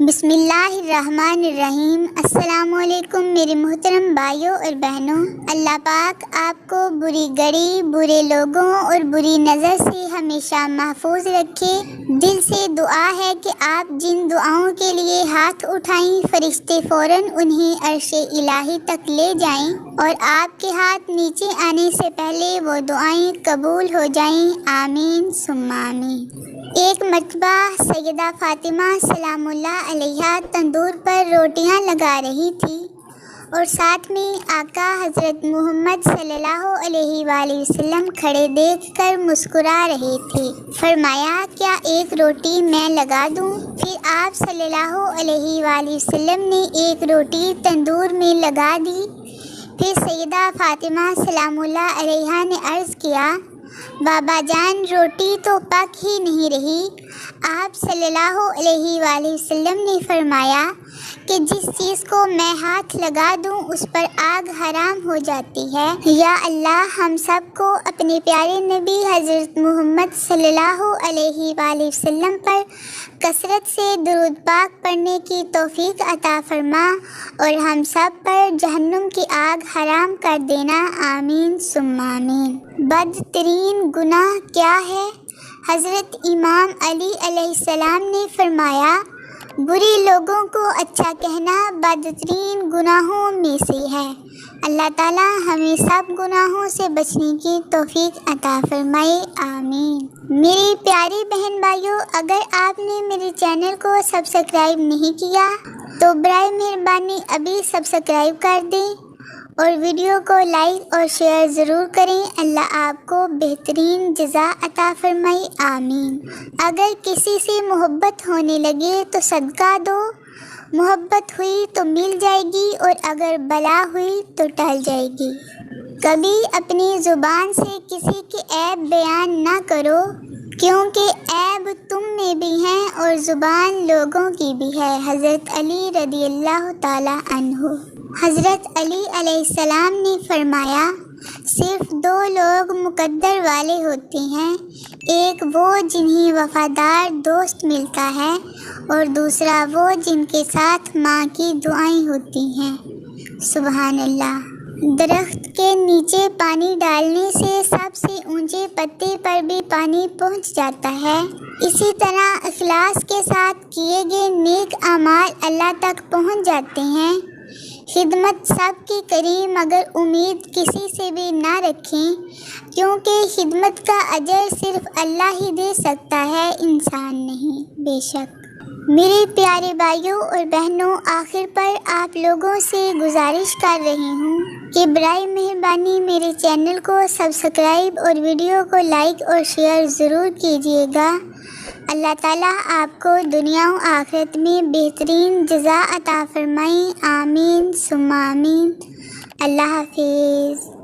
بسم اللہ الرحمن الرحیم۔ السلام علیکم میرے محترم بھائیوں اور بہنوں، اللہ پاک آپ کو بری گھڑی، برے لوگوں اور بری نظر سے ہمیشہ محفوظ رکھے۔ دل سے دعا ہے کہ آپ جن دعاؤں کے لیے ہاتھ اٹھائیں، فرشتے فوراً انہیں عرش الہی تک لے جائیں اور آپ کے ہاتھ نیچے آنے سے پہلے وہ دعائیں قبول ہو جائیں، آمین ثم آمین۔ ایک مرتبہ سیدہ فاطمہ سلام اللہ علیہا تندور پر روٹیاں لگا رہی تھی اور ساتھ میں آقا حضرت محمد صلی اللہ علیہ وآلہ وسلم کھڑے دیکھ کر مسکرا رہے تھے۔ فرمایا، کیا ایک روٹی میں لگا دوں؟ پھر آپ صلی اللہ علیہ وآلہ وسلم نے ایک روٹی تندور میں لگا دی۔ پھر سیدہ فاطمہ سلام اللہ علیہا نے عرض کیا، بابا جان، روٹی تو پک ہی نہیں رہی۔ آپ صلی اللہ علیہ وآلہ وسلم نے فرمایا کہ جس چیز کو میں ہاتھ لگا دوں اس پر آگ حرام ہو جاتی ہے۔ یا اللہ، ہم سب کو اپنے پیارے نبی حضرت محمد صلی اللہ علیہ وآلہ وسلم پر کثرت سے درود پاک پڑھنے کی توفیق عطا فرما اور ہم سب پر جہنم کی آگ حرام کر دینا، آمین ثم آمین۔ بدترین گناہ کیا ہے؟ حضرت امام علی علیہ السلام نے فرمایا، برے لوگوں کو اچھا کہنا بدترین گناہوں میں سے ہے۔ اللہ تعالیٰ ہمیں سب گناہوں سے بچنے کی توفیق عطا فرمائے، آمین۔ میری پیاری بہن بھائیوں، اگر آپ نے میرے چینل کو سبسکرائب نہیں کیا تو برائے مہربانی ابھی سبسکرائب کر دیں اور ویڈیو کو لائک اور شیئر ضرور کریں۔ اللہ آپ کو بہترین جزا عطا فرمائے، آمین۔ اگر کسی سے محبت ہونے لگے تو صدقہ دو، محبت ہوئی تو مل جائے گی اور اگر بلا ہوئی تو ٹل جائے گی۔ کبھی اپنی زبان سے کسی کے عیب بیان نہ کرو، کیونکہ عیب تم میں بھی ہیں اور زبان لوگوں کی بھی ہے۔ حضرت علی رضی اللہ تعالی عنہ۔ حضرت علی علیہ السلام نے فرمایا، صرف دو لوگ مقدر والے ہوتے ہیں، ایک وہ جنہیں وفادار دوست ملتا ہے اور دوسرا وہ جن کے ساتھ ماں کی دعائیں ہوتی ہیں۔ سبحان اللہ۔ درخت کے نیچے پانی ڈالنے سے سب سے اونچے پتے پر بھی پانی پہنچ جاتا ہے۔ اسی طرح اخلاص کے ساتھ کیے گئے نیک اعمال اللہ تک پہنچ جاتے ہیں۔ خدمت سب کی کریں مگر امید کسی سے بھی نہ رکھیں، کیونکہ خدمت کا اجر صرف اللہ ہی دے سکتا ہے، انسان نہیں۔ بے شک میرے پیارے بھائیوں اور بہنوں، آخر پر آپ لوگوں سے گزارش کر رہی ہوں کہ برائے مہربانی میرے چینل کو سبسکرائب اور ویڈیو کو لائک اور شیئر ضرور کیجیے گا۔ اللہ تعالیٰ آپ کو دنیا و آخرت میں بہترین جزا عطا فرمائیں، آمین ثم آمین۔ اللہ حافظ۔